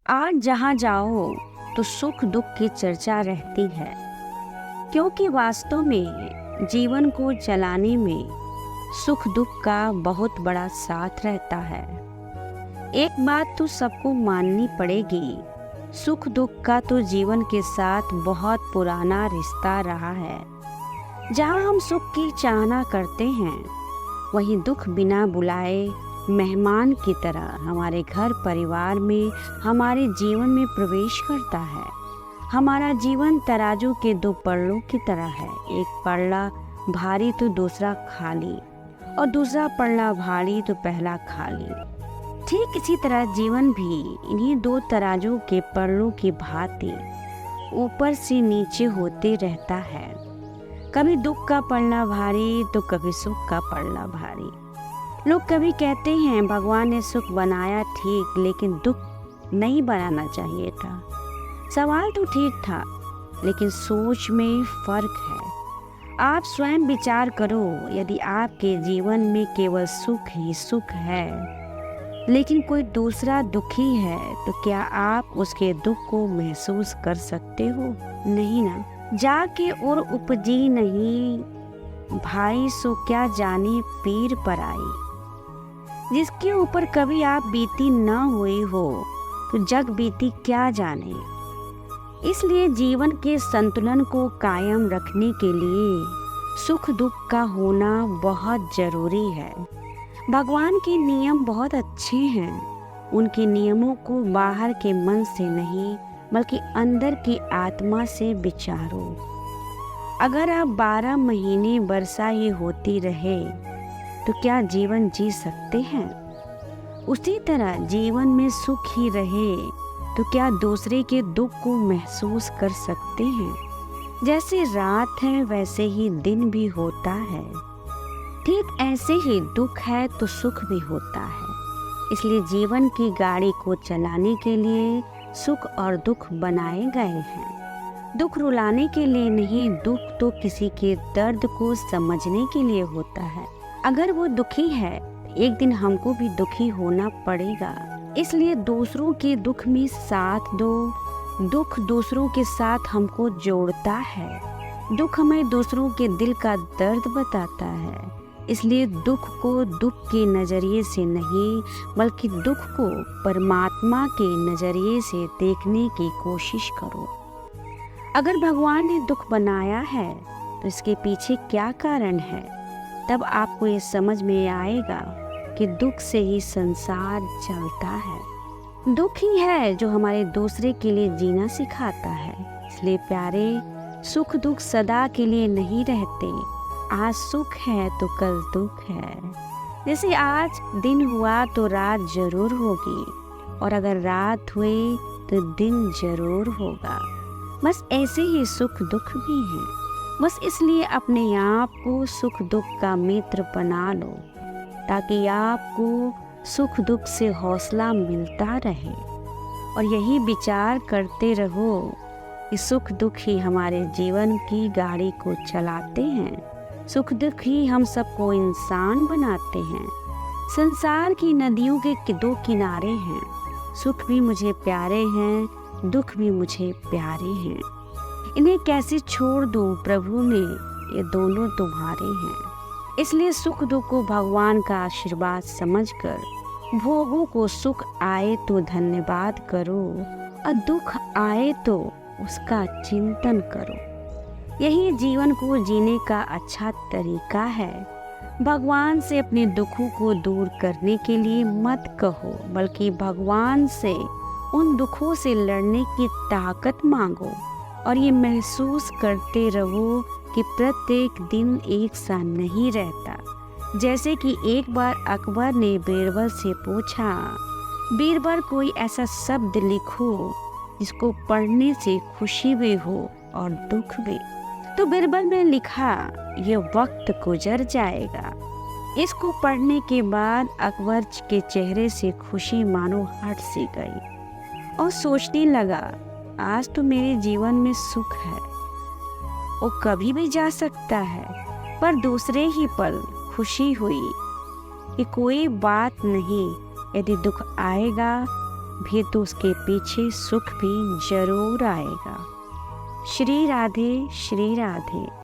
आज जहाँ जाओ तो सुख दुख की चर्चा रहती है, क्योंकि वास्तव में जीवन को चलाने में सुख दुख का बहुत बड़ा साथ रहता है। एक बात तो सबको माननी पड़ेगी, सुख दुख का तो जीवन के साथ बहुत पुराना रिश्ता रहा है। जहाँ हम सुख की चाहना करते हैं, वहीं दुख बिना बुलाए मेहमान की तरह हमारे घर परिवार में, हमारे जीवन में प्रवेश करता है। हमारा जीवन तराजू के दो पल्लों की तरह है, एक पल्ला भारी तो दूसरा खाली, और दूसरा पल्ला भारी तो पहला खाली। ठीक इसी तरह जीवन भी इन्हीं दो तराजू के पल्लों की भांति ऊपर से नीचे होते रहता है। कभी दुख का पल्ला भारी तो कभी सुख का पल्ला भारी। लोग कभी कहते हैं भगवान ने सुख बनाया ठीक, लेकिन दुख नहीं बनाना चाहिए था। सवाल तो ठीक था, लेकिन सोच में फर्क है। आप स्वयं विचार करो, यदि आपके जीवन में केवल सुख ही सुख है, लेकिन कोई दूसरा दुखी है, तो क्या आप उसके दुख को महसूस कर सकते हो? नहीं ना। जाके और उपजी नहीं भाई, सो क्या जाने पीर पर आई। जिसके ऊपर कभी आप बीती न हुई हो, तो जग बीती क्या जाने। इसलिए जीवन के संतुलन को कायम रखने के लिए सुख दुख का होना बहुत जरूरी है। भगवान के नियम बहुत अच्छे हैं। उनके नियमों को बाहर के मन से नहीं, बल्कि अंदर की आत्मा से विचारो। अगर आप 12 महीने वर्षा ही होती रहे, तो क्या जीवन जी सकते हैं? उसी तरह जीवन में सुख ही रहे, तो क्या दूसरे के दुख को महसूस कर सकते हैं? जैसे रात है, वैसे ही दिन भी होता है। ठीक ऐसे ही दुख है तो सुख भी होता है। इसलिए जीवन की गाड़ी को चलाने के लिए सुख और दुख बनाए गए हैं। दुख रुलाने के लिए नहीं, दुख तो किसी के दर्द को समझने के लिए होता है। अगर वो दुखी है, एक दिन हमको भी दुखी होना पड़ेगा। इसलिए दूसरों के दुख में साथ दो। दुख दूसरों के साथ हमको जोड़ता है। दुख हमें दूसरों के दिल का दर्द बताता है। इसलिए दुख को दुख के नज़रिए से नहीं, बल्कि दुख को परमात्मा के नज़रिए से देखने की कोशिश करो। अगर भगवान ने दुख बनाया है, तो इसके पीछे क्या कारण है? तब आपको ये समझ में आएगा कि दुख से ही संसार चलता है। दुख ही है जो हमारे दूसरे के लिए जीना सिखाता है। इसलिए प्यारे, सुख दुख सदा के लिए नहीं रहते। आज सुख है तो कल दुख है। जैसे आज दिन हुआ तो रात जरूर होगी, और अगर रात हुई तो दिन जरूर होगा। बस ऐसे ही सुख दुख भी हैं। बस इसलिए अपने आप को सुख दुख का मित्र बना लो, ताकि आपको सुख दुख से हौसला मिलता रहे। और यही विचार करते रहो कि सुख दुख ही हमारे जीवन की गाड़ी को चलाते हैं। सुख दुख ही हम सबको इंसान बनाते हैं। संसार की नदियों के दो किनारे हैं। सुख भी मुझे प्यारे हैं, दुख भी मुझे प्यारे हैं। इन्हें कैसे छोड़ दूं प्रभु ने, ये दोनों तुम्हारे हैं। इसलिए सुख दुख को भगवान का आशीर्वाद समझकर, भोगों को सुख आए तो धन्यवाद करो, और दुख आए तो उसका चिंतन करो। यही जीवन को जीने का अच्छा तरीका है। भगवान से अपने दुखों को दूर करने के लिए मत कहो, बल्कि भगवान से उन दुखों से लड़ने की ताकत मांगो। और ये महसूस करते रहो कि प्रत्येक दिन एक सा नहीं रहता। जैसे कि एक बार अकबर ने बीरबल से पूछा, बीरबल कोई ऐसा शब्द लिखो जिसको पढ़ने से खुशी भी हो और दुख भी। तो बीरबल ने लिखा, ये वक्त गुजर जाएगा। इसको पढ़ने के बाद अकबर के चेहरे से खुशी मानो हट सी गई, और सोचने लगा, आज तो मेरे जीवन में सुख है, वो कभी भी जा सकता है। पर दूसरे ही पल खुशी हुई कि कोई बात नहीं, यदि दुख आएगा भी तो उसके पीछे सुख भी जरूर आएगा। श्री राधे, श्री राधे।